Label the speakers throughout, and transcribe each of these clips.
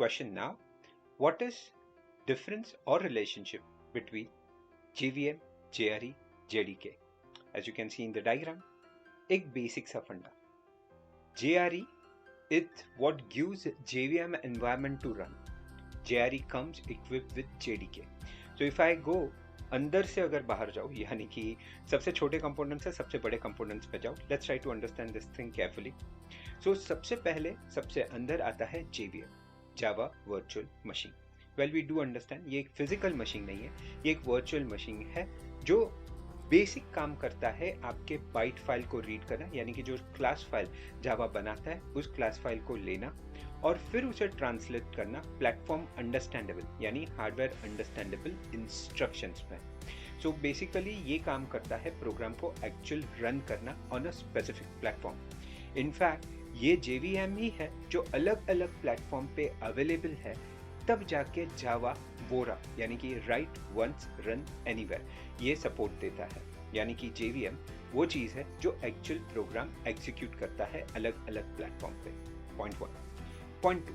Speaker 1: question now. What is difference or relationship between JVM, JRE, JDK? As you can see in the diagram, एक basic सा फंडा. JRE is what gives JVM environment to run. JRE comes equipped with JDK. So if I go अंदर से अगर बाहर जाओ, यानी कि सबसे छोटे कंपोनेंट से सबसे बड़े कंपोनेंट्स पे जाओ, let's try to understand this thing carefully. So सबसे पहले सबसे अंदर आता है JVM, Java virtual machine. Well we do understand ये एक फिजिकल मशीन नहीं है, ये एक वर्चुअल मशीन है जो बेसिक काम करता है आपके बाइट फाइल को रीड करना, यानी कि जो क्लास फाइल जावा बनाता है उस क्लास फाइल को लेना और फिर उसे ट्रांसलेट करना प्लेटफॉर्म अंडरस्टैंडेबल यानी हार्डवेयर अंडरस्टैंडेबल इंस्ट्रक्शंस में. सो बेसिकली ये काम करता है प्रोग्राम को एक्चुअल रन करना on a specific platform. In fact ये JVM ही है जो अलग अलग प्लेटफॉर्म पे अवेलेबल है, तब जाके जावा वोरा यानी कि राइट वंस रन एनीवेयर ये सपोर्ट देता है. यानी कि JVM वो चीज़ है जो एक्चुअल प्रोग्राम एग्जीक्यूट करता है अलग अलग प्लेटफॉर्म पे. Point 1. Point 2,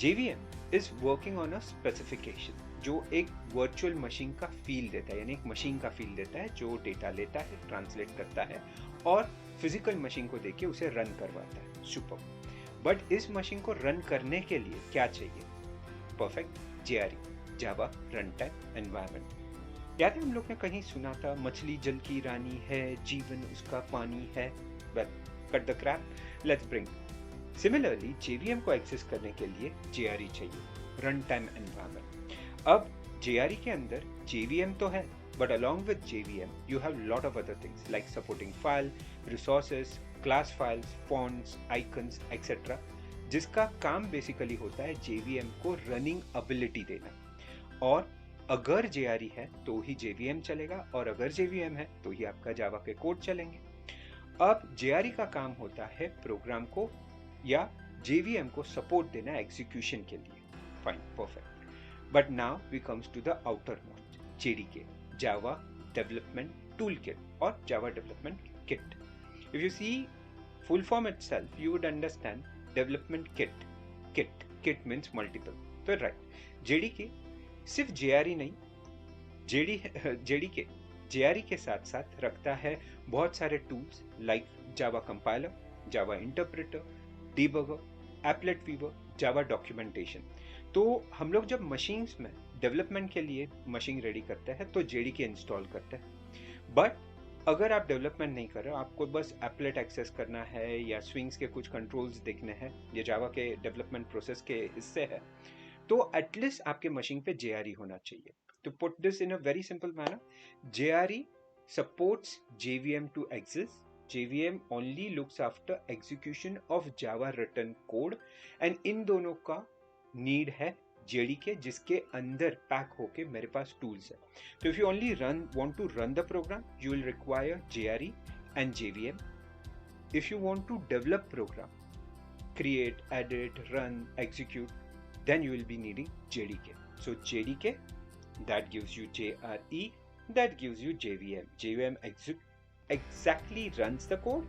Speaker 1: JVM is working on a specification जो एक वर्चुअल मशीन का फील देता है, यानी एक मशीन का फील देता है जो डेटा लेता है, ट्रांसलेट करता है और फिजिकल मशीन को देके उसे रन करवाता है. सुपर. बट इस मशीन को रन करने के लिए क्या चाहिए? परफेक्ट JRE, जावा रन टाइम एनवायरनमेंट. याद है हम लोग ने कहीं सुना था मछली जल की रानी है, जीवन उसका पानी है. Well, cut the crap, let's bring. Similarly JVM को एक्सेस करने के लिए JRE चाहिए, रन टाइम एनवायरनमेंट. अब JRE के अंदर JVM तो है, but along with JVM you have lot of other things like supporting file, resources, class files, fonts, icons, etc. जिसका काम बेसिकली होता है JVM को रनिंग एबिलिटी देना. और अगर JRE है तो ही JVM चलेगा और अगर JVM है तो ही आपका जावा के कोड चलेंगे. अब JRE का काम होता है प्रोग्राम को या JVM को सपोर्ट देना एग्जीक्यूशन के लिए. Fine, perfect. But now we comes to the outer most, JDK, Java Development Toolkit or Java Development Kit. If you see full form itself, you would understand Development Kit. Kit means multiple. तो right. JDK सिर्फ JRE नहीं, JDK JRE के साथ साथ रखता है बहुत सारे tools like Java compiler, Java interpreter, debugger, applet viewer, Java documentation. तो हम लोग जब मशीन्स में डेवलपमेंट के लिए मशीन रेडी करते हैं तो JDK इंस्टॉल करते हैं. बट अगर आप डेवलपमेंट नहीं कर रहे हो, आपको बस एप्लेट एक्सेस करना है या स्विंग्स के कुछ कंट्रोल्स देखने हैं, ये जावा के डेवलपमेंट प्रोसेस के हिस्से है, तो एटलीस्ट आपके मशीन पे JRE होना चाहिए. To put this in a very simple manner, JRE supports JVM to exist. JVM only looks after execution of Java written code and इन दोनों का नीड है JDK जिसके अंदर पैक होके मेरे पास टूल्स है. तो if you only want to run the program, you will require JRE and JVM. If you want to develop program, create, edit, run, execute, then you will be needing JDK. So JDK, that gives you JRE, that gives you JVM. JVM exactly runs the code.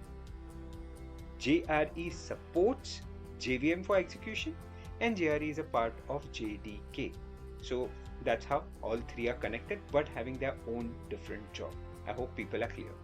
Speaker 1: JRE supports JVM for execution and JRE is a part of JDK. So that's how all three are connected but having their own different job. I hope people are clear.